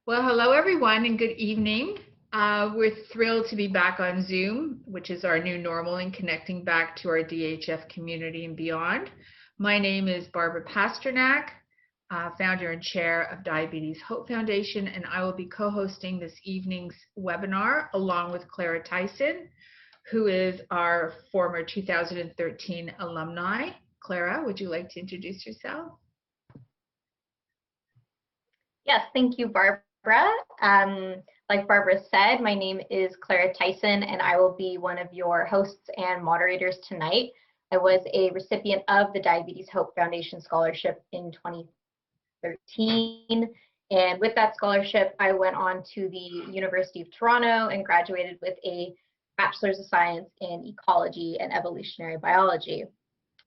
Well, hello everyone and good evening. We're thrilled to be back on Zoom, which is our new normal, and connecting back to our DHF community and beyond. My name is Barbara Pasternak, founder and chair of Diabetes Hope Foundation, and I will be co-hosting this evening's webinar along with Clara Tyson, who is our former 2013 alumni. Clara, would you like to introduce yourself? Yes, thank you, Barbara. Like Barbara said, my name is Clara Tyson, and I will be one of your hosts and moderators tonight. I was a recipient of the Diabetes Hope Foundation Scholarship in 2013, and with that scholarship, I went on to the University of Toronto and graduated with a Bachelor's of Science in Ecology and Evolutionary Biology.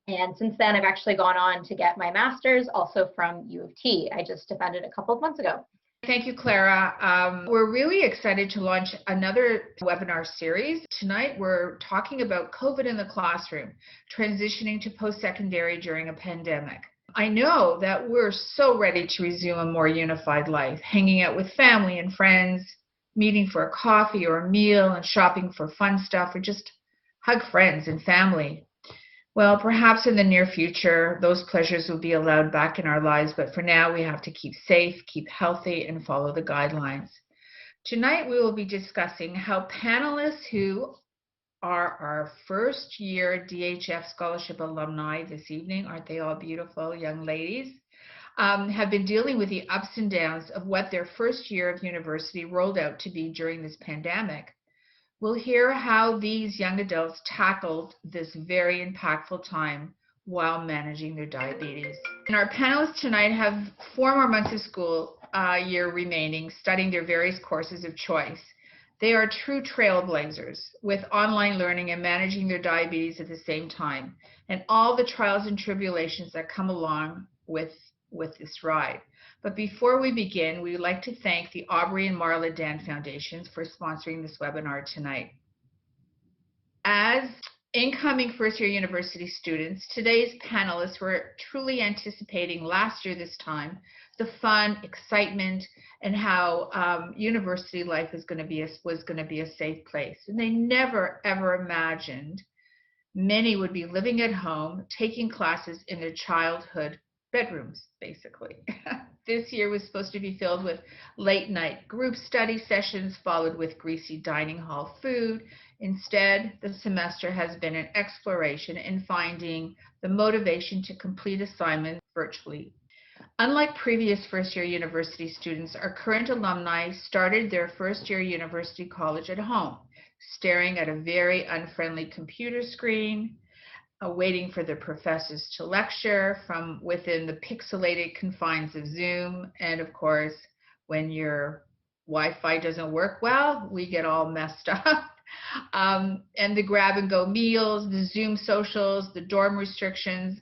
And since then, I've actually gone on to get my master's, also from U of T. I just defended a couple of months ago. Thank you, Clara. We're really excited to launch another webinar series. Tonight, we're talking about COVID in the classroom, transitioning to post-secondary during a pandemic. I know that we're so ready to resume a more unified life, hanging out with family and friends, meeting for a coffee or a meal, and shopping for fun stuff, or just hug friends and family. Well, perhaps in the near future, those pleasures will be allowed back in our lives, but for now, we have to keep safe, keep healthy, and follow the guidelines. Tonight, we will be discussing how panelists who are our first year DHF Scholarship alumni this evening, aren't they all beautiful young ladies, have been dealing with the ups and downs of what their first year of university rolled out to be during this pandemic. We'll hear how these young adults tackled this very impactful time while managing their diabetes. And our panelists tonight have 4 more months of school year remaining, studying their various courses of choice. They are true trailblazers with online learning and managing their diabetes at the same time, and all the trials and tribulations that come along with this ride. But before we begin, we would like to thank the Aubrey and Marla Dan Foundations for sponsoring this webinar tonight. As incoming first-year university students, today's panelists were truly anticipating last year this time, the fun, excitement, and how university life was going to be a safe place. And they never, ever imagined many would be living at home, taking classes in their childhood bedrooms, basically. This year was supposed to be filled with late night group study sessions, followed with greasy dining hall food. Instead, the semester has been an exploration in finding the motivation to complete assignments virtually. Unlike previous first-year university students, our current alumni started their first-year university college at home, staring at a very unfriendly computer screen, waiting for the professors to lecture from within the pixelated confines of Zoom. And of course, when your Wi-Fi doesn't work well, we get all messed up. And the grab-and-go meals, the Zoom socials, the dorm restrictions,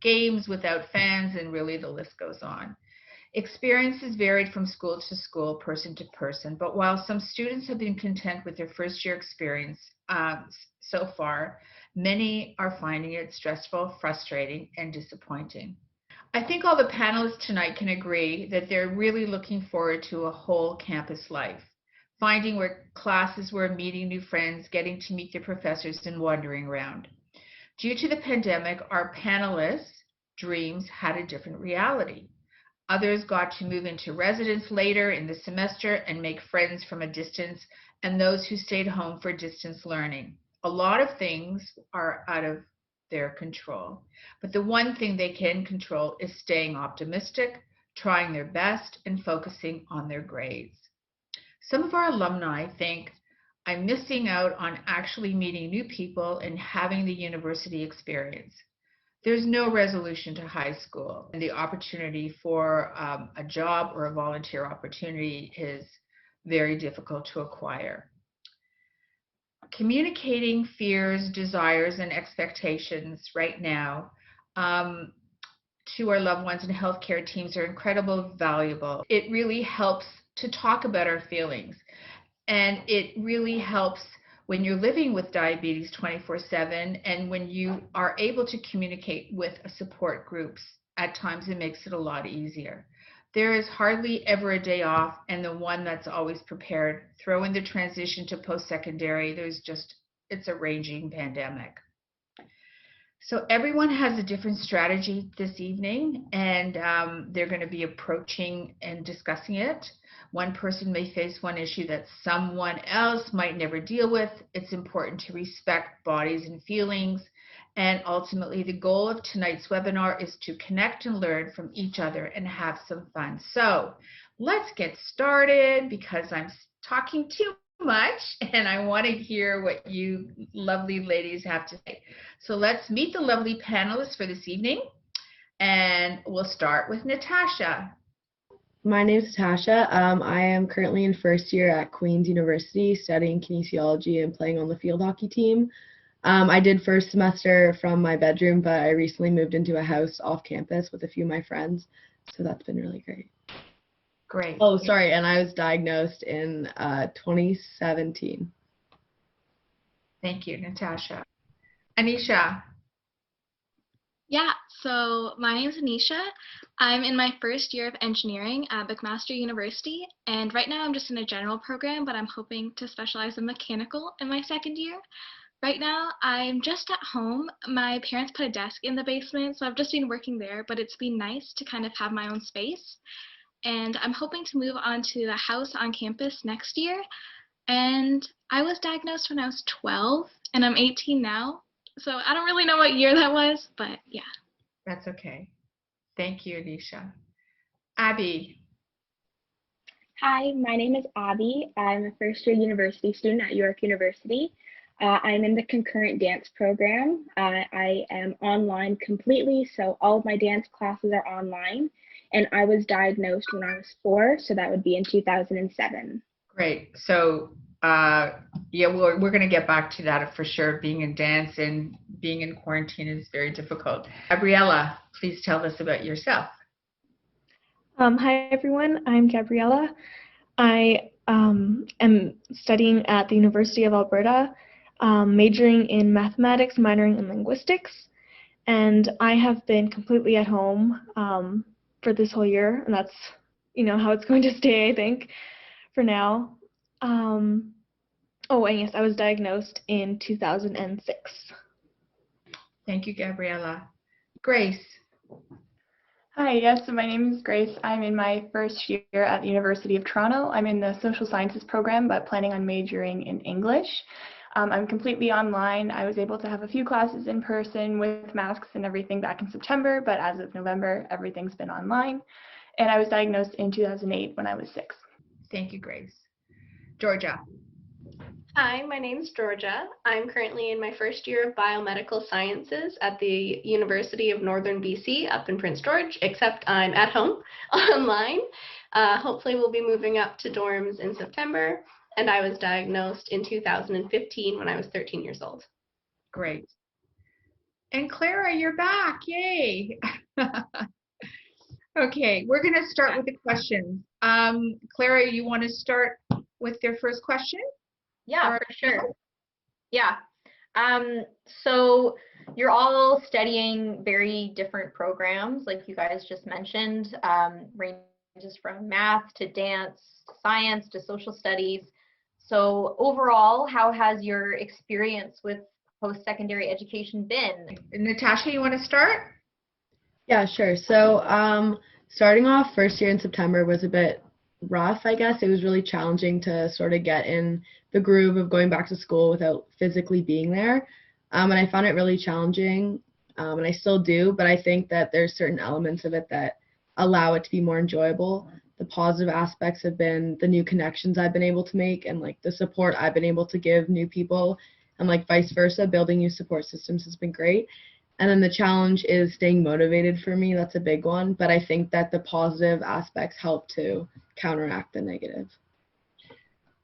games without fans, and really the list goes on. Experiences varied from school to school, person to person, but while some students have been content with their first-year experience so far, many are finding it stressful, frustrating, and disappointing. I think all the panelists tonight can agree that they're really looking forward to a whole campus life, finding where classes were, meeting new friends, getting to meet their professors, and wandering around. Due to the pandemic, our panelists' dreams had a different reality. Others got to move into residence later in the semester and make friends from a distance, and those who stayed home for distance learning. A lot of things are out of their control, but the one thing they can control is staying optimistic, trying their best, and focusing on their grades. Some of our alumni think, I'm missing out on actually meeting new people and having the university experience. There's no resolution to high school, and the opportunity for a job or a volunteer opportunity is very difficult to acquire. Communicating fears, desires, and expectations right now to our loved ones and healthcare teams are incredibly valuable. It really helps to talk about our feelings, and it really helps when you're living with diabetes 24/7, and when you are able to communicate with support groups. At times it makes it a lot easier. There is hardly ever a day off, and the one that's always prepared. Throw in the transition to post-secondary. It's a raging pandemic. So everyone has a different strategy this evening, and they're going to be approaching and discussing it. One person may face one issue that someone else might never deal with. It's important to respect bodies and feelings. And ultimately, the goal of tonight's webinar is to connect and learn from each other and have some fun. So let's get started because I'm talking too much and I want to hear what you lovely ladies have to say. So let's meet the lovely panelists for this evening, and we'll start with Natasha. My name is Natasha. I am currently in first year at Queen's University studying kinesiology and playing on the field hockey team. I did first semester from my bedroom, but I recently moved into a house off campus with a few of my friends, so that's been really great. Great. Oh, sorry, and I was diagnosed in 2017. Thank you, Natasha. Anisha. Yeah, so my name is Anisha. I'm in my first year of engineering at McMaster University, and right now I'm just in a general program, but I'm hoping to specialize in mechanical in my second year. Right now, I'm just at home. My parents put a desk in the basement, so I've just been working there, but it's been nice to kind of have my own space. And I'm hoping to move on to the house on campus next year. And I was diagnosed when I was 12, and I'm 18 now. So I don't really know what year that was, but yeah. That's okay. Thank you, Anisha. Abby. Hi, my name is Abby. I'm a first year university student at York University. I'm in the concurrent dance program. I am online completely, so all of my dance classes are online. And I was diagnosed when I was 4, so that would be in 2007. Great. So, yeah, we're going to get back to that for sure. Being in dance and being in quarantine is very difficult. Gabriella, please tell us about yourself. Hi, everyone. I'm Gabriella. I am studying at the University of Alberta, majoring in mathematics, minoring in linguistics. And I have been completely at home for this whole year, and that's, how it's going to stay, I think, for now. And yes, I was diagnosed in 2006. Thank you, Gabriella. Grace. Hi, yes, so my name is Grace. I'm in my first year at the University of Toronto. I'm in the social sciences program, but planning on majoring in English. I'm completely online. I was able to have a few classes in person with masks and everything back in September, but as of November, everything's been online. And I was diagnosed in 2008 when I was 6. Thank you, Grace. Georgia. Hi, my name is Georgia. I'm currently in my first year of biomedical sciences at the University of Northern BC up in Prince George, except I'm at home online. Hopefully we'll be moving up to dorms in September, and I was diagnosed in 2015 when I was 13 years old. Great. And Clara, you're back. Yay. Okay, we're going to start with the questions. Clara, you want to start with your first question? Yeah, for sure. Yeah. So you're all studying very different programs, like you guys just mentioned, ranges from math to dance, science to social studies. So overall, how has your experience with post-secondary education been? Natasha, you want to start? Yeah, sure. So starting off first year in September was a bit rough, I guess. It was really challenging to sort of get in the groove of going back to school without physically being there. And I found it really challenging, and I still do, but I think that there's certain elements of it that allow it to be more enjoyable. The positive aspects have been the new connections I've been able to make and like the support I've been able to give new people, and like vice versa, building new support systems has been great. And then the challenge is staying motivated for me. That's a big one, but I think that the positive aspects help to counteract the negative.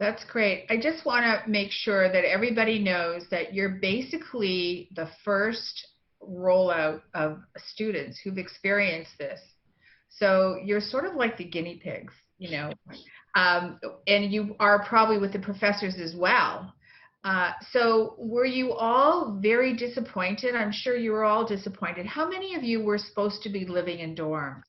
That's great. I just want to make sure that everybody knows that you're basically the first rollout of students who've experienced this. So you're sort of like the guinea pigs, and you are probably with the professors as well. So were you all very disappointed? I'm sure you were all disappointed. How many of you were supposed to be living in dorms?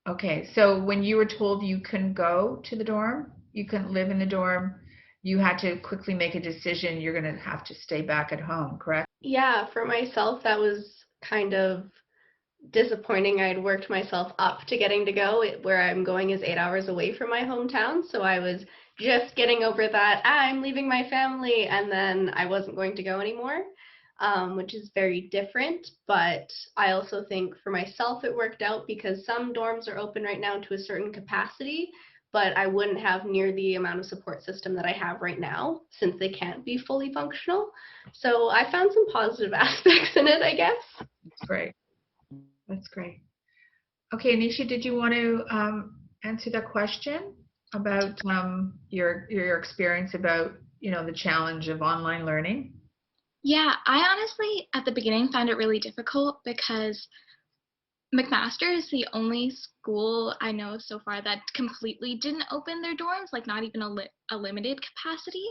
Okay, so when you were told you couldn't go to the dorm, you couldn't live in the dorm, you had to quickly make a decision, you're going to have to stay back at home, correct? Yeah, for myself, that was kind of disappointing. I'd worked myself up to getting to go. Where I'm going is 8 hours away from my hometown, so I was just getting over that I'm leaving my family, and then I wasn't going to go anymore, which is very different. But I also think for myself it worked out because some dorms are open right now to a certain capacity, but I wouldn't have near the amount of support system that I have right now since they can't be fully functional. So I found some positive aspects in it, I guess. That's great. That's great. Okay, Anisha, did you want to answer that question about your experience about, the challenge of online learning? Yeah, I honestly, at the beginning, found it really difficult because McMaster is the only school I know of so far that completely didn't open their dorms, like not even a limited capacity.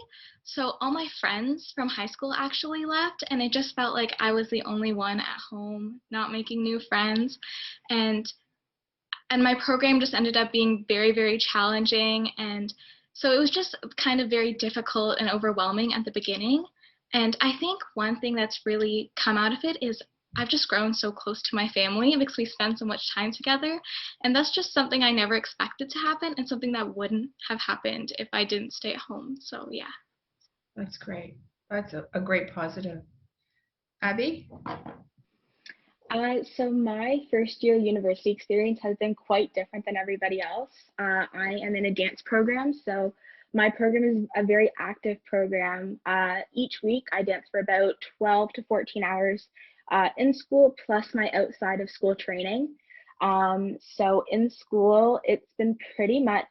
So all my friends from high school actually left, and it just felt like I was the only one at home, not making new friends. And my program just ended up being very, very challenging. And so it was just kind of very difficult and overwhelming at the beginning. And I think one thing that's really come out of it is I've just grown so close to my family because we spend so much time together. And that's just something I never expected to happen and something that wouldn't have happened if I didn't stay at home. So, yeah. That's great. That's a great positive. Abby? So my first year university experience has been quite different than everybody else. I am in a dance program, so my program is a very active program. Each week I dance for about 12 to 14 hours in school, plus my outside of school training. So in school, it's been pretty much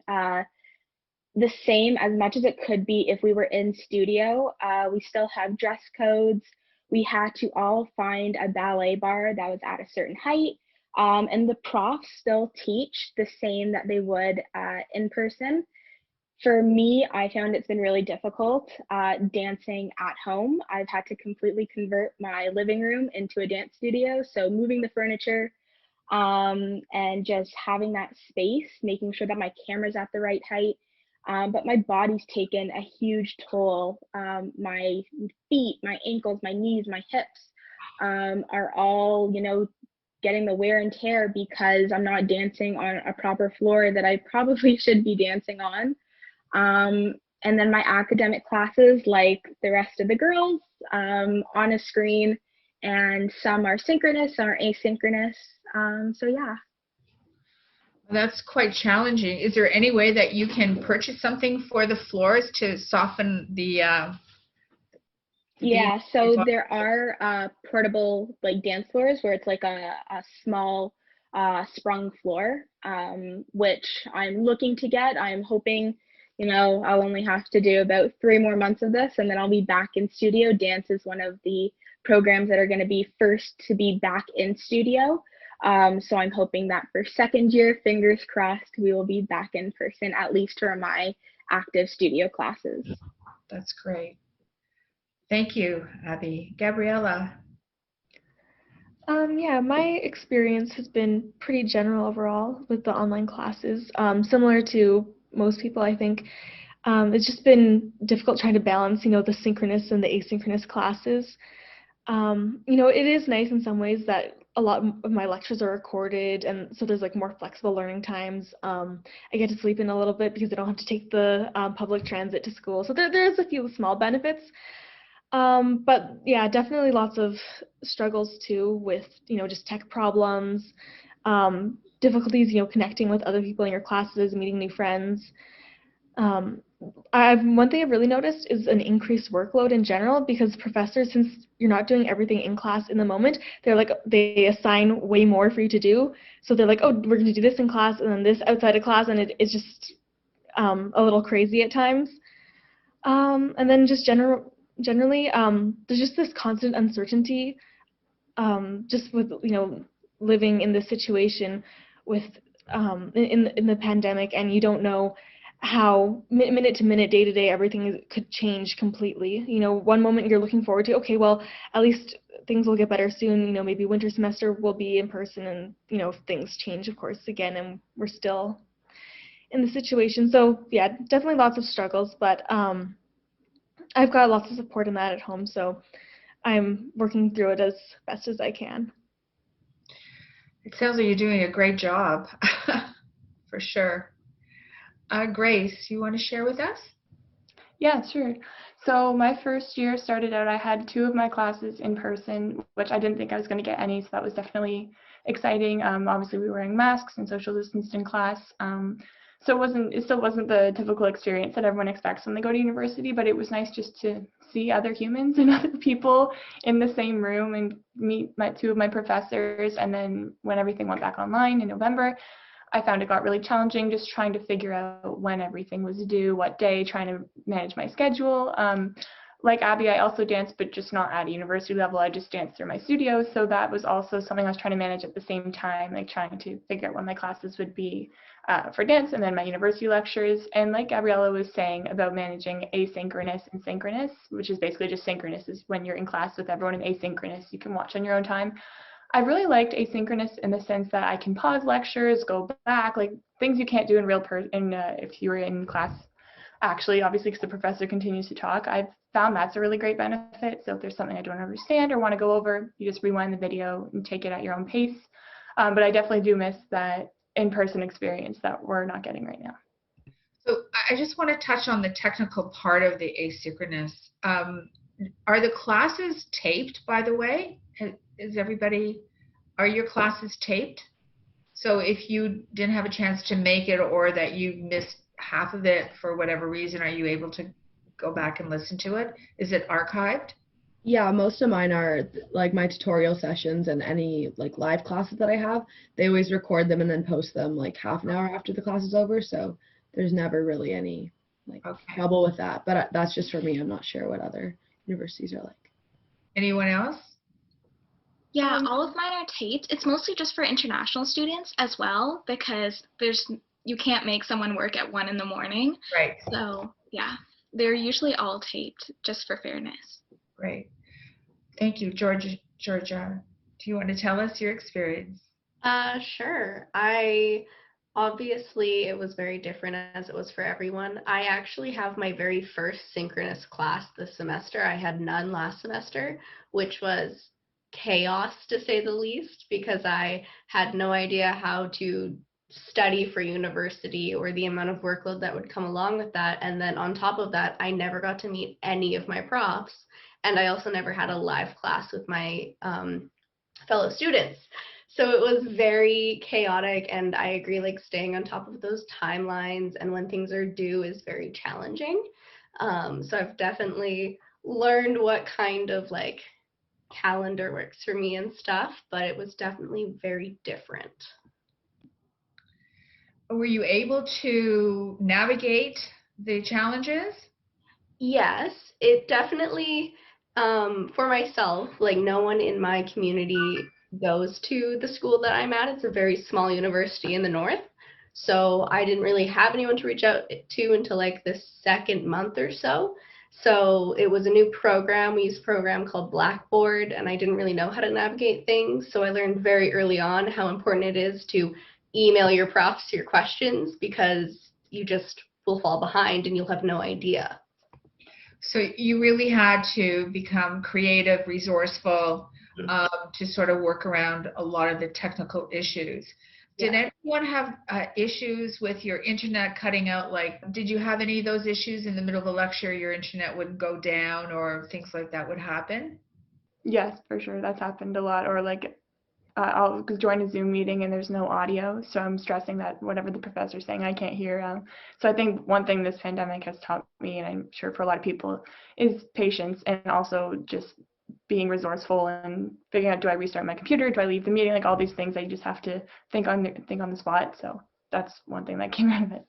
the same as much as it could be if we were in studio. We still have dress codes. We had to all find a ballet bar that was at a certain height. And the profs still teach the same that they would in person. For me, I found it's been really difficult dancing at home. I've had to completely convert my living room into a dance studio. So moving the furniture and just having that space, making sure that my camera's at the right height. But my body's taken a huge toll. My feet, my ankles, my knees, my hips are all, getting the wear and tear because I'm not dancing on a proper floor that I probably should be dancing on. And then my academic classes, like the rest of the girls, on a screen, and some are synchronous, some are asynchronous. So yeah. That's quite challenging. Is there any way that you can purchase something for the floors to soften the Yeah, so there are portable like dance floors where it's like a small sprung floor, which I'm looking to get. I'm hoping, I'll only have to do about 3 more months of this and then I'll be back in studio. Dance is one of the programs that are going to be first to be back in studio. So I'm hoping that for second year, fingers crossed, we will be back in person, at least for my active studio classes. That's great. Thank you, Abby. Gabriella? Yeah, my experience has been pretty general overall with the online classes. Similar to most people, I think. It's just been difficult trying to balance, the synchronous and the asynchronous classes. It is nice in some ways that a lot of my lectures are recorded, and so there's like more flexible learning times. I get to sleep in a little bit because I don't have to take the public transit to school. So there's a few small benefits. But yeah, definitely lots of struggles too with, just tech problems, difficulties, connecting with other people in your classes, meeting new friends. One thing I've really noticed is an increased workload in general because professors, since you're not doing everything in class in the moment, they assign way more for you to do. So they're like, oh, we're going to do this in class and then this outside of class, and it's just a little crazy at times. And then just generally, there's just this constant uncertainty, just with, living in this situation with in the pandemic, and you don't know how minute to minute, day to day, everything could change completely. One moment you're looking forward to, okay, well, at least things will get better soon. You know, maybe winter semester will be in person, and you know, if things change, of course, again, and we're still in the situation. So yeah, definitely lots of struggles, but I've got lots of support in that at home, so I'm working through it as best as I can. It sounds like you're doing a great job, for sure. Grace, you want to share with us? Yeah, sure. So my first year started out, I had 2 of my classes in person, which I didn't think I was going to get any, so that was definitely exciting. Obviously, we were wearing masks and social distanced in class. So it still wasn't the typical experience that everyone expects when they go to university, but it was nice just to see other humans and other people in the same room and meet 2 of my professors. And then when everything went back online in November, I found it got really challenging just trying to figure out when everything was due, what day, trying to manage my schedule. Like Abby, I also danced, but just not at a university level. I just danced through my studio. So that was also something I was trying to manage at the same time, like trying to figure out when my classes would be for dance and then my university lectures. And like Gabriella was saying about managing asynchronous and synchronous, which is basically just synchronous is when you're in class with everyone, and asynchronous you can watch on your own time. I really liked asynchronous in the sense that I can pause lectures, go back, like things you can't do in if you were in class. Actually, obviously, because the professor continues to talk, I've found that's a really great benefit. So if there's something I don't understand or want to go over, you just rewind the video and take it at your own pace. But I definitely do miss that in-person experience that we're not getting right now. So I just want to touch on the technical part of the asynchronous. Are the classes taped, by the way? Are your classes taped? So if you didn't have a chance to make it or that you missed half of it for whatever reason, are you able to go back and listen to it? Is it archived? Yeah, most of mine are like my tutorial sessions, and any like live classes that I have, they always record them and then post them like half an hour after the class is over. So there's never really any trouble with that. But that's just for me. I'm not sure what other universities are like. Anyone else? Yeah, all of mine are taped. It's mostly just for international students as well, because you can't make someone work at 1 in the morning. Right. So yeah, they're usually all taped just for fairness. Great. Thank you. Georgia, do you want to tell us your experience? Sure. Obviously, it was very different as it was for everyone. I actually have my very first synchronous class this semester. I had none last semester, which was chaos to say the least, because I had no idea how to study for university or the amount of workload that would come along with that. And then on top of that, I never got to meet any of my profs. And I also never had a live class with my fellow students. So it was very chaotic, and I agree, like staying on top of those timelines and when things are due is very challenging. So I've definitely learned what kind of like calendar works for me and stuff, but it was definitely very different. Were you able to navigate the challenges? Yes, it definitely, for myself, like no one in my community goes to the school that I'm at. It's a very small university in the north. So I didn't really have anyone to reach out to until like the second month or so. So it was a new program. We used a program called Blackboard, and I didn't really know how to navigate things. So I learned very early on how important it is to email your profs your questions, because you just will fall behind and you'll have no idea. So you really had to become creative, resourceful, to sort of work around a lot of the technical issues. Did anyone have issues with your internet cutting out? Like, did you have any of those issues in the middle of a lecture, your internet would go down or things like that would happen? Yes, for sure. That's happened a lot. Or like I'll join a Zoom meeting and there's no audio, so I'm stressing that whatever the professor's saying I can't hear. So I think one thing this pandemic has taught me, and I'm sure for a lot of people, is patience, and also just being resourceful and figuring out, do I restart my computer? Do I leave the meeting? Like all these things that you just have to think on the spot. So that's one thing that came out of it.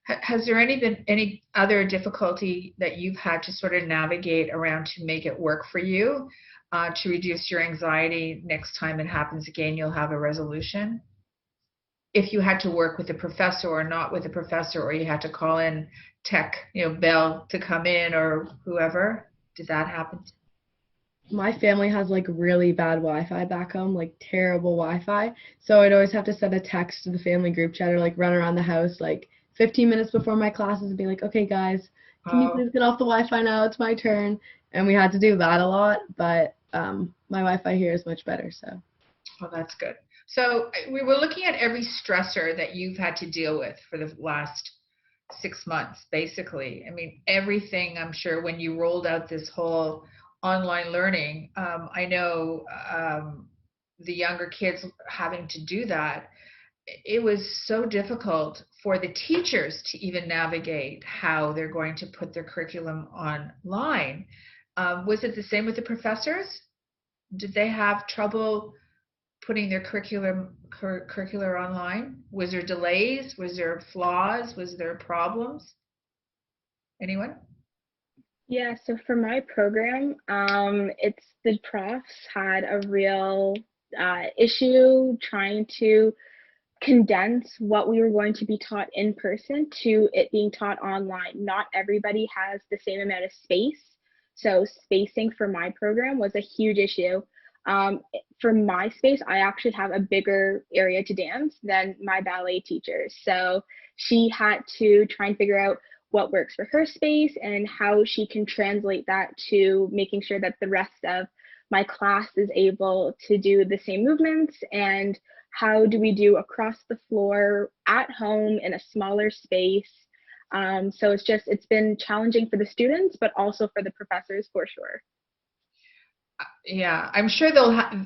Has there been any other difficulty that you've had to sort of navigate around to make it work for you, to reduce your anxiety next time it happens again, you'll have a resolution? If you had to work with a professor or not with a professor, or you had to call in tech, Bell to come in or whoever, did that happen? my family has like really bad Wi-Fi back home, like terrible Wi-Fi. So I'd always have to send a text to the family group chat or like run around the house like 15 minutes before my classes and be like, okay, guys, can you Oh, please get off the Wi-Fi now? It's my turn. And we had to do that a lot, but my Wi-Fi here is much better. So well, that's good. So we were looking at every stressor that you've had to deal with for the last 6 months, basically. I mean, everything, I'm sure, when you rolled out this whole online learning, I know the younger kids having to do that, it was so difficult for the teachers to even navigate how they're going to put their curriculum online. Was it the same with the professors? Did they have trouble putting their curricular online? Was there delays? Was there flaws? Was there problems? Anyone? Yeah, so for my program, it's the profs had a real issue trying to condense what we were going to be taught in person to it being taught online. Not everybody has the same amount of space. So spacing for my program was a huge issue. For my space, I actually have a bigger area to dance than my ballet teacher. So she had to try and figure out what works for her space and how she can translate that to making sure that the rest of my class is able to do the same movements, and how do we do across the floor at home in a smaller space. So it's been challenging for the students, but also for the professors for sure. Yeah, I'm sure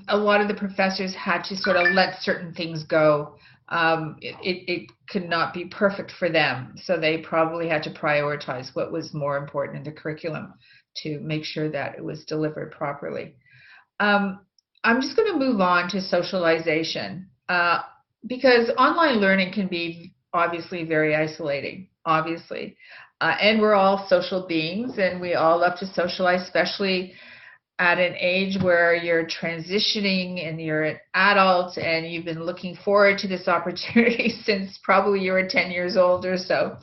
a lot of the professors had to sort of let certain things go. It could not be perfect for them, so they probably had to prioritize what was more important in the curriculum to make sure that it was delivered properly. Um, I'm just going to move on to socialization, because online learning can be obviously very isolating, obviously. And we're all social beings and we all love to socialize, especially at an age where you're transitioning and you're an adult and you've been looking forward to this opportunity since probably you were 10 years old or so.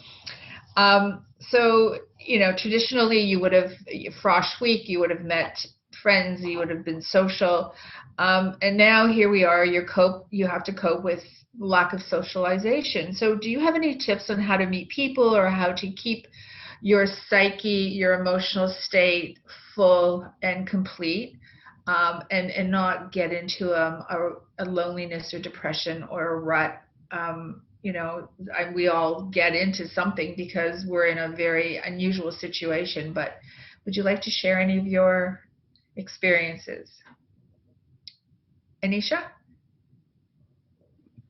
Traditionally you would have, Frosh Week, you would have met friends, you would have been social. And now here we are, you have to cope with lack of socialization. So do you have any tips on how to meet people or how to keep your psyche, your emotional state full and complete, and not get into a loneliness or depression or a rut? We all get into something because we're in a very unusual situation, but would you like to share any of your experiences? Anisha?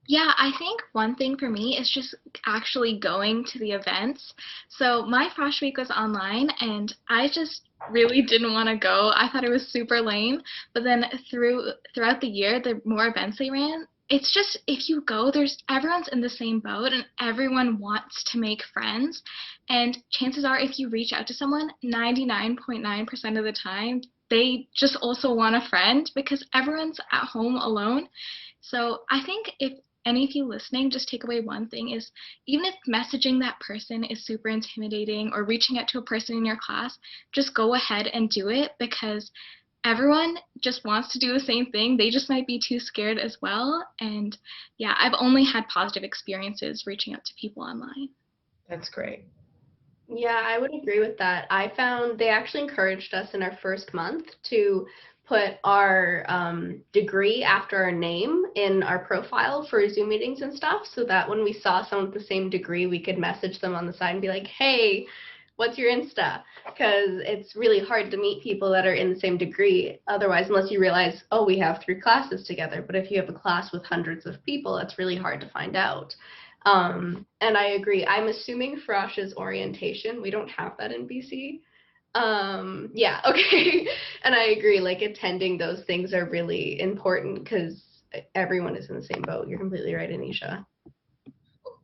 Yeah, I think one thing for me is just actually going to the events. So my Frosh Week was online and I just really didn't want to go. I thought it was super lame. But then throughout the year, the more events they ran, it's just if you go, everyone's in the same boat and everyone wants to make friends. And chances are if you reach out to someone, 99.9% of the time, they just also want a friend because everyone's at home alone. So I think if any of you listening, just take away one thing is even if messaging that person is super intimidating or reaching out to a person in your class, just go ahead and do it because everyone just wants to do the same thing. They just might be too scared as well. And yeah, I've only had positive experiences reaching out to people online. That's great. Yeah, I would agree with that. I found they actually encouraged us in our first month to put our degree after our name in our profile for Zoom meetings and stuff, so that when we saw someone with the same degree, we could message them on the side and be like, hey, what's your Insta? Because it's really hard to meet people that are in the same degree otherwise, unless you realize, oh, we have 3 classes together. But if you have a class with hundreds of people, it's really hard to find out. And I agree. I'm assuming Frosh is orientation. We don't have that in BC. Yeah, okay. And I agree, like attending those things are really important because everyone is in the same boat. You're completely right, Anisha.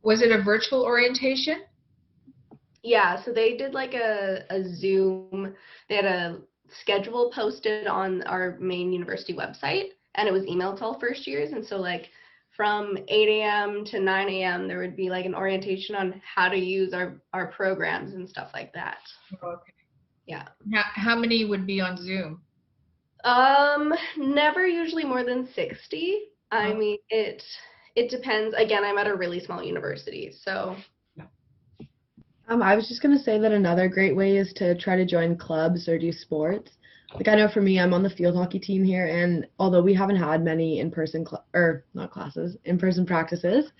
Was it a virtual orientation? Yeah, so they did like a Zoom, they had a schedule posted on our main university website, and it was emailed to all first years. And so like from 8 a.m. to 9 a.m. there would be like an orientation on how to use our programs and stuff like that. Okay. Yeah. How many would be on Zoom? Never usually more than 60. I mean, it depends. Again, I'm at a really small university, so. I was just gonna say that another great way is to try to join clubs or do sports. Like I know for me, I'm on the field hockey team here, and although we haven't had many in-person or not classes, in-person practices,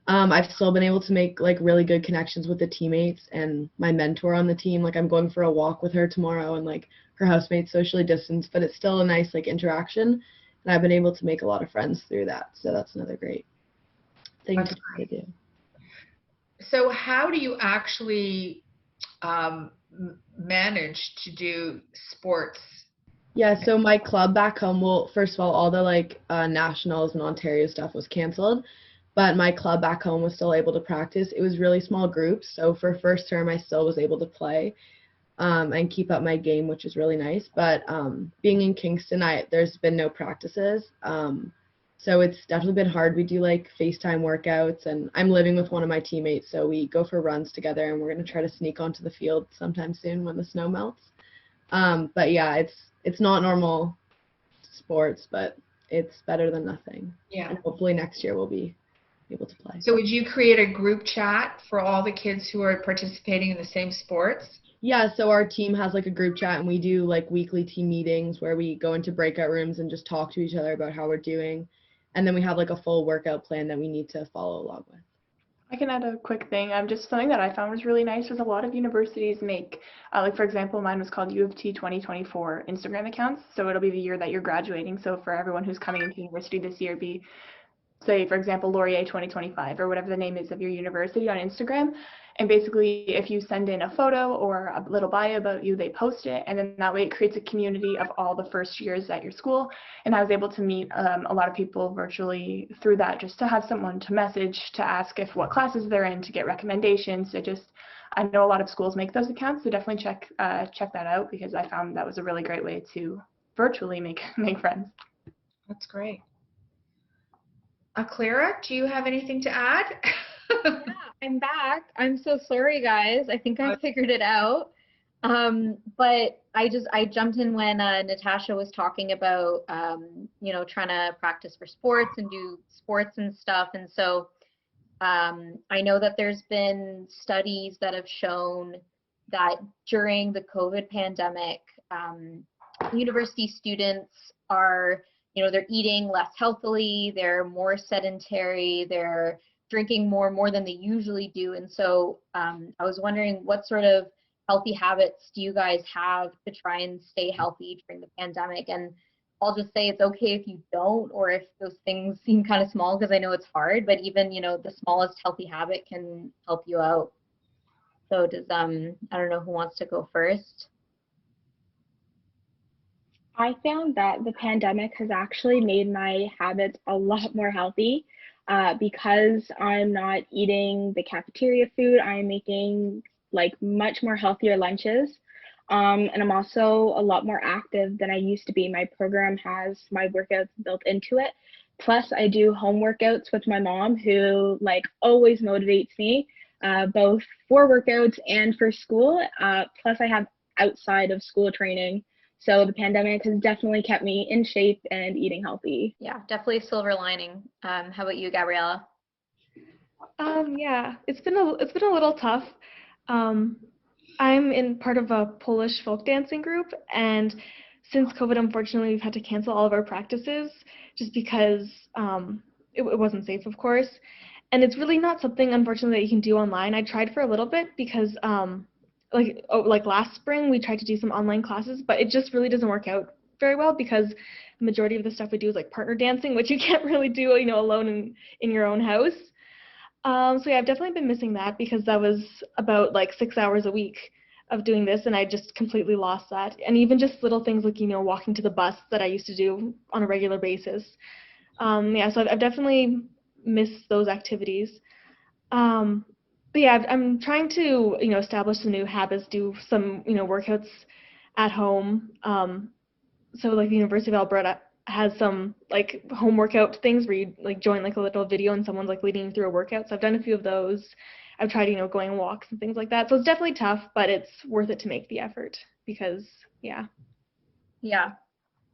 I've still been able to make like really good connections with the teammates and my mentor on the team. Like I'm going for a walk with her tomorrow, and like her housemates socially distanced, but it's still a nice like interaction, and I've been able to make a lot of friends through that. So that's another great thing That's to try to do. So how do you actually manage to do sports? Yeah, so my club back home, well, first of all the like nationals and Ontario stuff was canceled, but my club back home was still able to practice. It was really small groups, so for first term I still was able to play and keep up my game, which is really nice. But being in Kingston, there's been no practices, so it's definitely been hard. We do like FaceTime workouts, and I'm living with one of my teammates, so we go for runs together, and we're gonna try to sneak onto the field sometime soon when the snow melts. But yeah, it's not normal sports, but it's better than nothing. Yeah. And hopefully next year we'll be able to play. So would you create a group chat for all the kids who are participating in the same sports? Yeah, so our team has like a group chat, and we do like weekly team meetings where we go into breakout rooms and just talk to each other about how we're doing. And then we have like a full workout plan that we need to follow along with. I can add a quick thing. Just something that I found was really nice was a lot of universities make, like for example, mine was called U of T 2024 Instagram accounts. So it'll be the year that you're graduating. So for everyone who's coming into university this year, be say, for example, Laurier 2025 or whatever the name is of your university on Instagram. And basically, if you send in a photo or a little bio about you, they post it. And then that way it creates a community of all the first years at your school. And I was able to meet a lot of people virtually through that, just to have someone to message, to ask if what classes they're in, to get recommendations. I know a lot of schools make those accounts, so definitely check that out, because I found that was a really great way to virtually make friends. That's great. Clara, do you have anything to add? Yeah, I'm back. I'm so sorry, guys. I think I figured it out. But I jumped in when Natasha was talking about, trying to practice for sports and do sports and stuff. And so I know that there's been studies that have shown that during the COVID pandemic, university students are, they're eating less healthily, they're more sedentary, they're drinking more than they usually do. And so I was wondering, what sort of healthy habits do you guys have to try and stay healthy during the pandemic? And I'll just say it's okay if you don't, or if those things seem kind of small, because I know it's hard, but even, the smallest healthy habit can help you out. So does, I don't know who wants to go first. I found that the pandemic has actually made my habits a lot more healthy because I'm not eating the cafeteria food. I'm making like much more healthier lunches. And I'm also a lot more active than I used to be. My program has my workouts built into it. Plus, I do home workouts with my mom, who like always motivates me, both for workouts and for school. Plus, I have outside of school training. So the pandemic has definitely kept me in shape and eating healthy. Yeah, definitely a silver lining. How about you, Gabriella? Yeah, it's been a little tough. I'm in part of a Polish folk dancing group, and since COVID, unfortunately, we've had to cancel all of our practices just because it wasn't safe, of course. And it's really not something, unfortunately, that you can do online. I tried for a little bit because like last spring, we tried to do some online classes, but it just really doesn't work out very well because the majority of the stuff we do is like partner dancing, which you can't really do, alone in your own house. So yeah, I've definitely been missing that because that was about like 6 hours a week of doing this, and I just completely lost that. And even just little things like, walking to the bus that I used to do on a regular basis. Yeah, so I've definitely missed those activities. But yeah, I'm trying to, establish some new habits, do some, workouts at home. So like the University of Alberta has some like home workout things where you like join like a little video and someone's like leading you through a workout. So I've done a few of those. I've tried, going on walks and things like that. So it's definitely tough, but it's worth it to make the effort because, yeah. Yeah.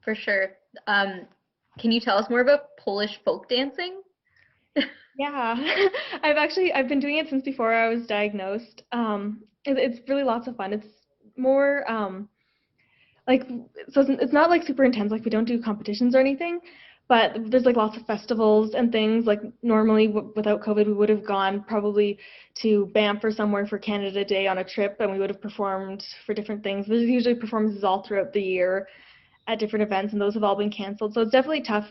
For sure. Can you tell us more about Polish folk dancing? Yeah, I've been doing it since before I was diagnosed. It's really lots of fun. It's more like so it's not like super intense. Like we don't do competitions or anything, but there's like lots of festivals and things. Like normally without COVID, we would have gone probably to Banff or somewhere for Canada Day on a trip, and we would have performed for different things. There's usually performances all throughout the year at different events, and those have all been canceled. So it's definitely tough,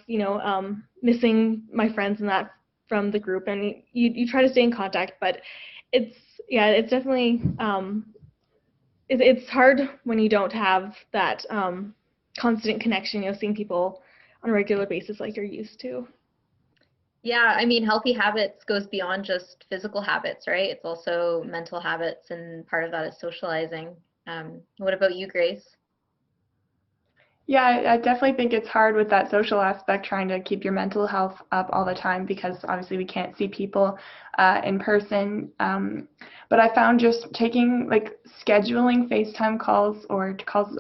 missing my friends and that from the group. And you try to stay in contact, but it's definitely it's hard when you don't have that constant connection, seeing people on a regular basis like you're used to. Yeah, I mean, healthy habits goes beyond just physical habits, right? It's also mental habits, and part of that is socializing. What about you, Grace? Yeah, I definitely think it's hard with that social aspect, trying to keep your mental health up all the time because obviously we can't see people in person. But I found just taking, like, scheduling FaceTime calls or calls,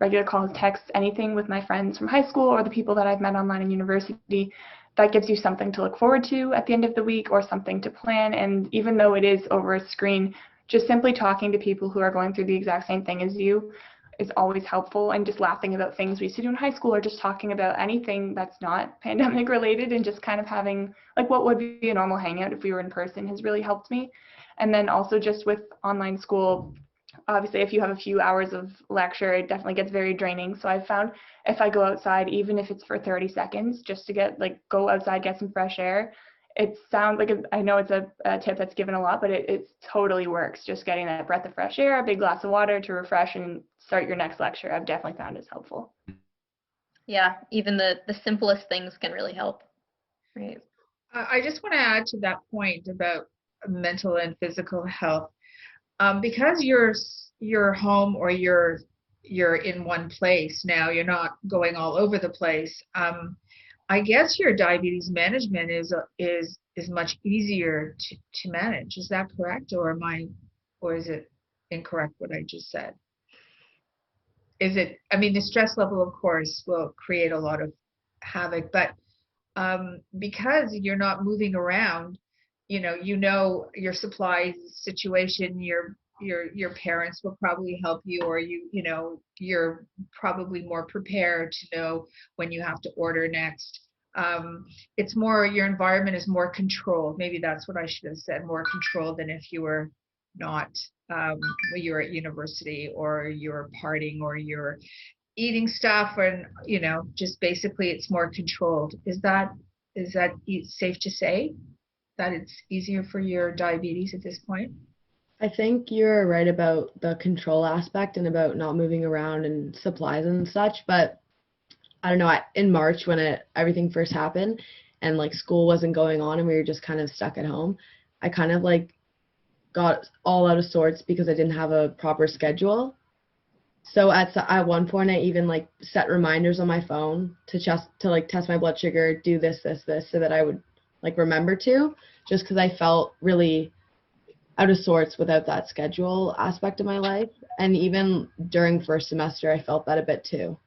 regular calls, texts, anything with my friends from high school or the people that I've met online in university, that gives you something to look forward to at the end of the week or something to plan. And even though it is over a screen, just simply talking to people who are going through the exact same thing as you is always helpful, and just laughing about things we used to do in high school or just talking about anything that's not pandemic related and just kind of having like what would be a normal hangout if we were in person has really helped me. And then also just with online school, obviously if you have a few hours of lecture, it definitely gets very draining. So I've found if I go outside, even if it's for 30 seconds, just to go outside, get some fresh air, it sounds like I know it's a tip that's given a lot, but it totally works. Just getting that breath of fresh air, a big glass of water to refresh and start your next lecture, I've definitely found is helpful. Yeah, even the simplest things can really help, right? I just want to add to that point about mental and physical health. Because you're home or you're in one place now, you're not going all over the place. I guess your diabetes management is much easier to manage. Is that correct, or is it incorrect what I just said? I mean, the stress level, of course, will create a lot of havoc, but because you're not moving around, your supply situation, your parents will probably help you, or you're probably more prepared to know when you have to order next. It's more, your environment is more controlled. Maybe that's what I should have said, more controlled than if you were not, you're at university or you're partying or you're eating stuff, and just basically it's more controlled. Is that safe to say that it's easier for your diabetes at this point? I think you're right about the control aspect and about not moving around and supplies and such, but I don't know, in March when everything first happened and like school wasn't going on and we were just kind of stuck at home, I kind of like got all out of sorts because I didn't have a proper schedule. So at one point I even like set reminders on my phone to like test my blood sugar, do this, so that I would like remember to, just because I felt really out of sorts without that schedule aspect of my life. And even during first semester, I felt that a bit too.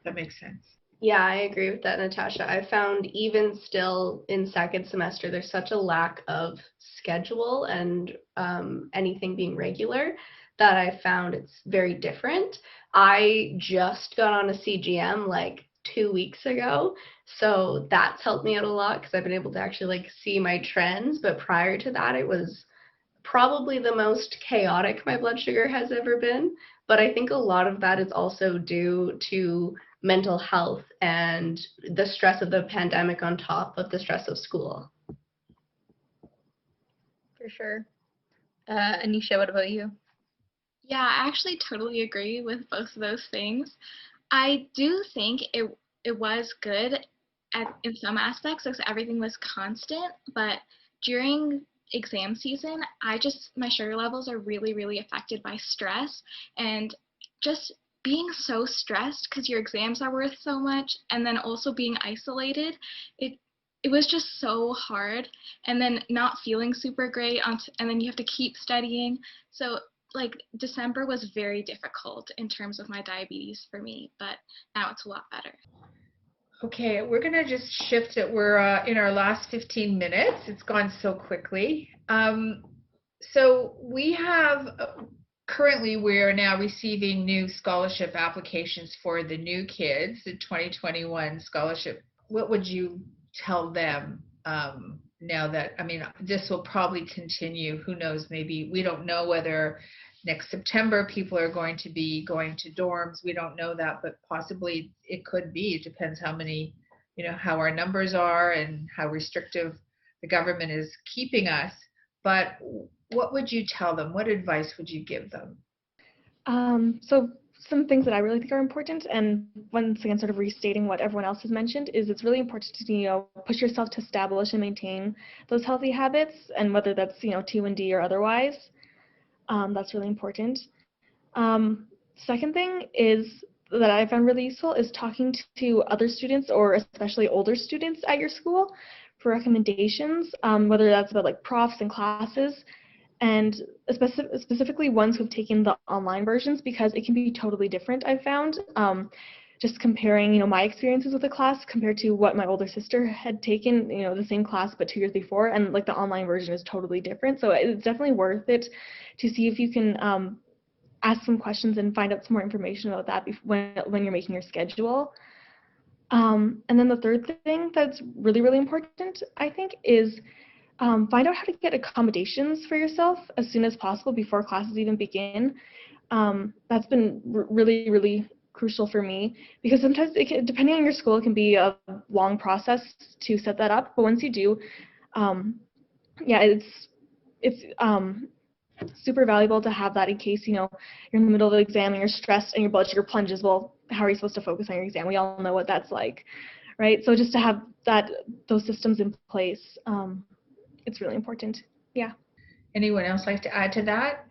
That makes sense. Yeah, I agree with that, Natasha. I found even still in second semester, there's such a lack of schedule and anything being regular that I found it's very different. I just got on a CGM like 2 weeks ago, so that's helped me out a lot because I've been able to actually like see my trends. But prior to that, it was probably the most chaotic my blood sugar has ever been. But I think a lot of that is also due to mental health and the stress of the pandemic on top of the stress of school. For sure. Anisha, what about you? Yeah, I actually totally agree with both of those things. I do think it was good in some aspects because everything was constant, but during exam season, my sugar levels are really, really affected by stress, and just being so stressed because your exams are worth so much, and then also being isolated, it was just so hard, and then not feeling super great, and then you have to keep studying. So like December was very difficult in terms of my diabetes for me, but now it's a lot better. Okay, we're going to just shift it. We're in our last 15 minutes. It's gone so quickly. So we have currently we're now receiving new scholarship applications for the new kids, the 2021 scholarship. What would you tell them now that, I mean, this will probably continue. Who knows? Maybe we don't know whether next September people are going to be going to dorms. We don't know that, but possibly it could be. It depends how many, how our numbers are and how restrictive the government is keeping us. But what would you tell them? What advice would you give them? So some things that I really think are important, and once again, sort of restating what everyone else has mentioned, is it's really important to, push yourself to establish and maintain those healthy habits, and whether that's, T1D or otherwise. That's really important. Second thing is that I found really useful is talking to other students, or especially older students at your school, for recommendations, whether that's about like profs and classes, and specifically ones who've taken the online versions, because it can be totally different, I've found. Just comparing, my experiences with the class compared to what my older sister had taken, the same class but 2 years before, and like the online version is totally different. So it's definitely worth it to see if you can ask some questions and find out some more information about that when you're making your schedule. And then the third thing that's really, really important, I think, is find out how to get accommodations for yourself as soon as possible before classes even begin. That's been really, really crucial for me, because sometimes depending on your school, it can be a long process to set that up. But once you do, it's super valuable to have that in case, you're in the middle of the exam and you're stressed and your blood sugar plunges. Well, how are you supposed to focus on your exam? We all know what that's like, right? So just to have those systems in place, it's really important. Yeah. Anyone else like to add to that?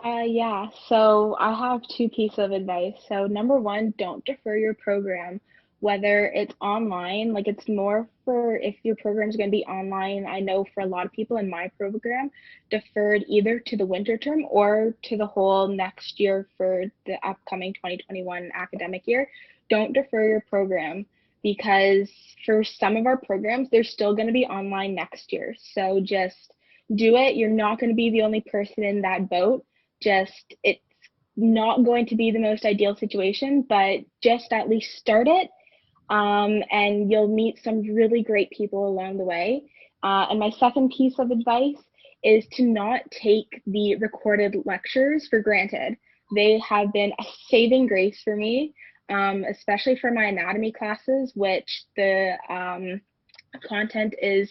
Yeah, so I have two pieces of advice. So number one, don't defer your program, whether it's online, like it's more for if your program is going to be online. I know for a lot of people in my program, deferred either to the winter term or to the whole next year for the upcoming 2021 academic year. Don't defer your program, because for some of our programs, they're still going to be online next year. So just do it. You're not going to be the only person in that boat. Just, it's not going to be the most ideal situation, but just at least start it, and you'll meet some really great people along the way. And my second piece of advice is to not take the recorded lectures for granted. They have been a saving grace for me, especially for my anatomy classes, which the content is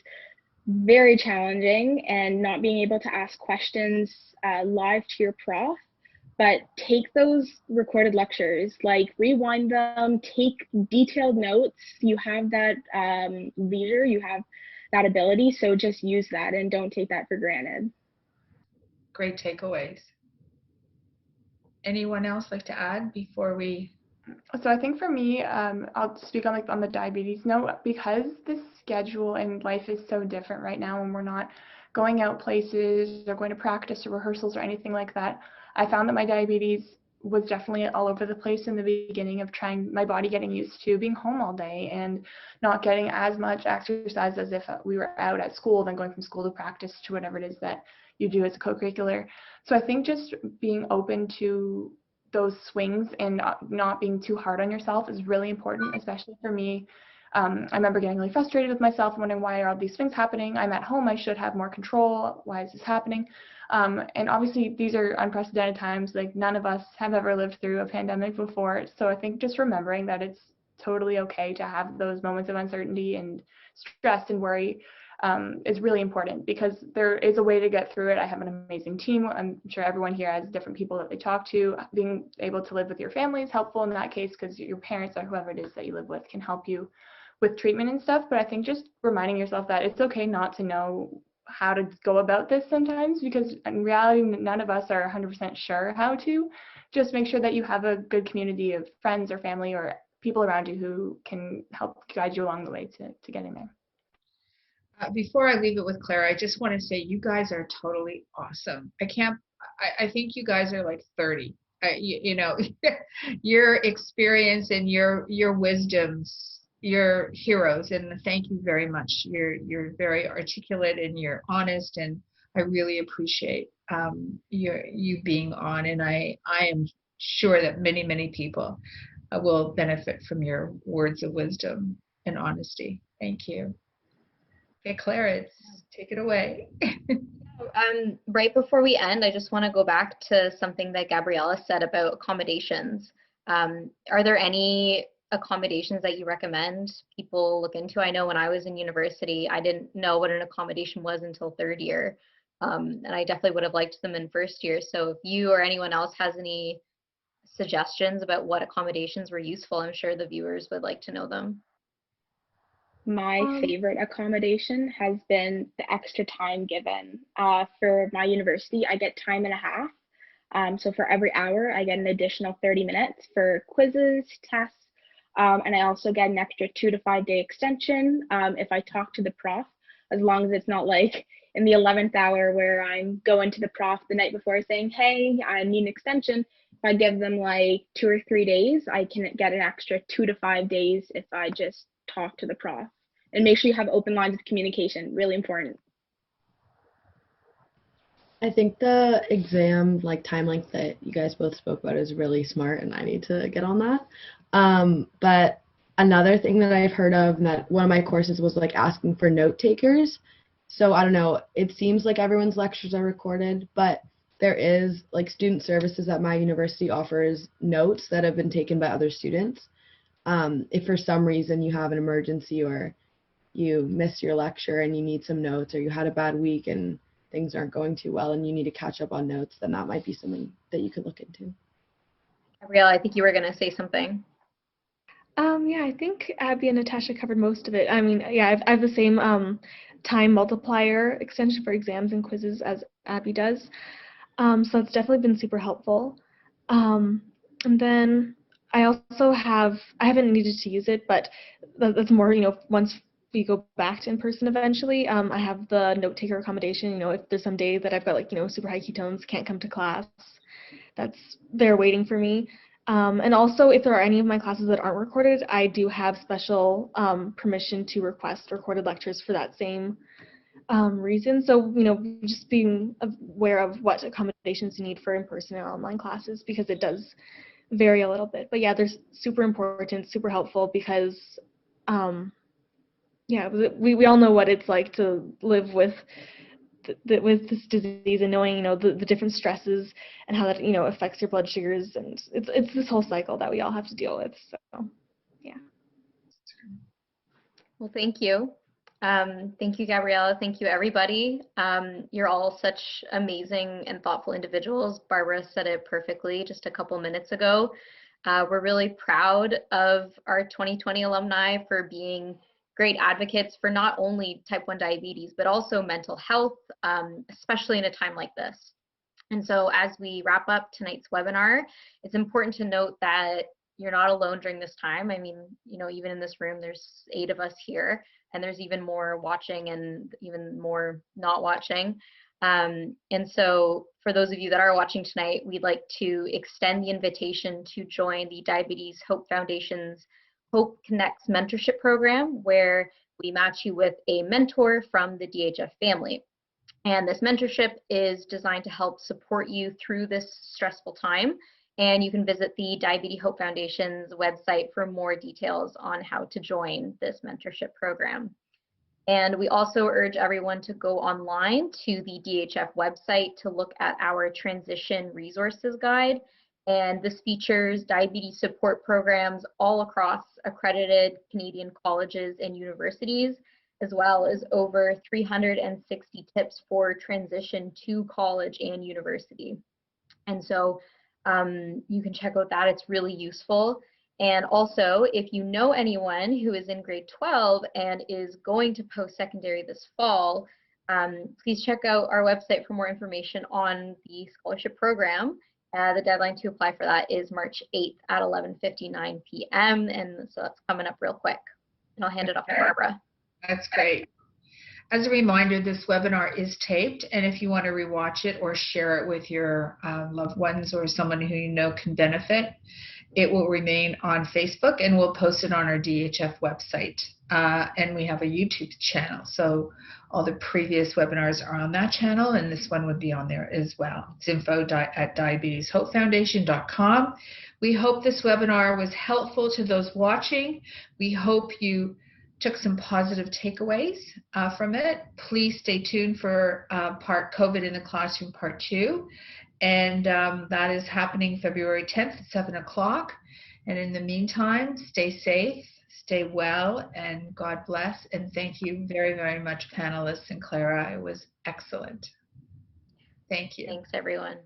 very challenging, and not being able to ask questions live to your prof. But take those recorded lectures, like rewind them, take detailed notes. You have that leisure, you have that ability, so just use that and don't take that for granted. Great takeaways. Anyone else like to add before we? So I think for me, I'll speak on the diabetes note, because the schedule and life is so different right now, and we're not going out places or going to practice or rehearsals or anything like that. I found that my diabetes was definitely all over the place in the beginning of my body getting used to being home all day and not getting as much exercise as if we were out at school, then going from school to practice to whatever it is that you do as a co-curricular. So I think just being open to those swings and not being too hard on yourself is really important, especially for me. I remember getting really frustrated with myself, wondering, why are all these things happening? I'm at home, I should have more control. Why is this happening? And obviously these are unprecedented times. Like, none of us have ever lived through a pandemic before. So I think just remembering that it's totally okay to have those moments of uncertainty and stress and worry is really important, because there is a way to get through it. I have an amazing team. I'm sure everyone here has different people that they talk to. Being able to live with your family is helpful in that case, because your parents or whoever it is that you live with can help you with treatment and stuff. But I think just reminding yourself that it's okay not to know how to go about this sometimes, because in reality, none of us are 100% sure how to. Just make sure that you have a good community of friends or family or people around you who can help guide you along the way to getting there. Before I leave it with Claire, I just want to say you guys are totally awesome. I think you guys are like 30. You know, your experience and your wisdoms, your heroes, and thank you very much. You're very articulate and you're honest, and I really appreciate you being on. And I am sure that many people will benefit from your words of wisdom and honesty. Thank you. Okay, Claire, take it away. Right before we end, I just want to go back to something that Gabriella said about accommodations. Are there any accommodations that you recommend people look into? I know when I was in university, I didn't know what an accommodation was until third year. And I definitely would have liked them in first year. So if you or anyone else has any suggestions about what accommodations were useful, I'm sure the viewers would like to know them. My favorite accommodation has been the extra time given. For my university, I get time and a half. So for every hour, I get an additional 30 minutes for quizzes, tests, and I also get an extra 2 to 5 day extension if I talk to the prof, as long as it's not like in the 11th hour where I'm going to the prof the night before saying, hey, I need an extension. If I give them like 2 or 3 days, I can get an extra 2 to 5 days if I just talk to the prof. And make sure you have open lines of communication, really important. I think the exam time length that you guys both spoke about is really smart, and I need to get on that. But another thing that I've heard of, and that one of my courses was asking for note takers. So I don't know, it seems like everyone's lectures are recorded, but there is student services at my university offers notes that have been taken by other students. If for some reason you have an emergency or you missed your lecture and you need some notes, or you had a bad week and things aren't going too well and you need to catch up on notes, then that might be something that you could look into. Gabrielle, I think you were going to say something. Yeah, I think Abby and Natasha covered most of it. I mean, yeah, I have the same time multiplier extension for exams and quizzes as Abby does. So it's definitely been super helpful. And then I haven't needed to use it, but that's more, once we go back to in-person eventually. I have the note taker accommodation. If there's some day that I've got super high ketones, can't come to class, that's there waiting for me. And also, if there are any of my classes that aren't recorded, I do have special permission to request recorded lectures for that same reason. So, just being aware of what accommodations you need for in-person and online classes, because it does vary a little bit. But yeah, they're super important, super helpful, because yeah, we all know what it's like to live with with this disease, and knowing the different stresses and how that affects your blood sugars, and it's this whole cycle that we all have to deal with. So yeah. Well, thank you. Thank you, Gabriella. Thank you, everybody. You're all such amazing and thoughtful individuals. Barbara said it perfectly just a couple minutes ago. We're really proud of our 2020 alumni for being great advocates for not only type 1 diabetes, but also mental health, especially in a time like this. And so as we wrap up tonight's webinar, it's important to note that you're not alone during this time. I mean, even in this room, there's 8 of us here, and there's even more watching and even more not watching. And so for those of you that are watching tonight, we'd like to extend the invitation to join the Diabetes Hope Foundation's Hope Connects mentorship program, where we match you with a mentor from the DHF family. And this mentorship is designed to help support you through this stressful time. And you can visit the Diabetes Hope Foundation's website for more details on how to join this mentorship program. And we also urge everyone to go online to the DHF website to look at our transition resources guide. And this features diabetes support programs all across accredited Canadian colleges and universities, as well as over 360 tips for transition to college and university. And so you can check out that. It's really useful. And also, if you know anyone who is in grade 12 and is going to post-secondary this fall, please check out our website for more information on the scholarship program. The deadline to apply for that is March 8th at 11:59 p.m. And so that's coming up real quick. And I'll hand it off to Barbara. That's great. As a reminder, this webinar is taped, and if you want to rewatch it or share it with your loved ones or someone who you know can benefit, it will remain on Facebook, and we'll post it on our DHF website. And we have a YouTube channel, so all the previous webinars are on that channel, and this one would be on there as well. It's info@diabeteshopefoundation.com. We hope this webinar was helpful to those watching. We hope you took some positive takeaways from it. Please stay tuned for part COVID in the Classroom Part 2. And that is happening February 10th at 7 o'clock. And in the meantime, stay safe, stay well, and God bless. And thank you very, very much, panelists and Clara. It was excellent. Thank you. Thanks, everyone.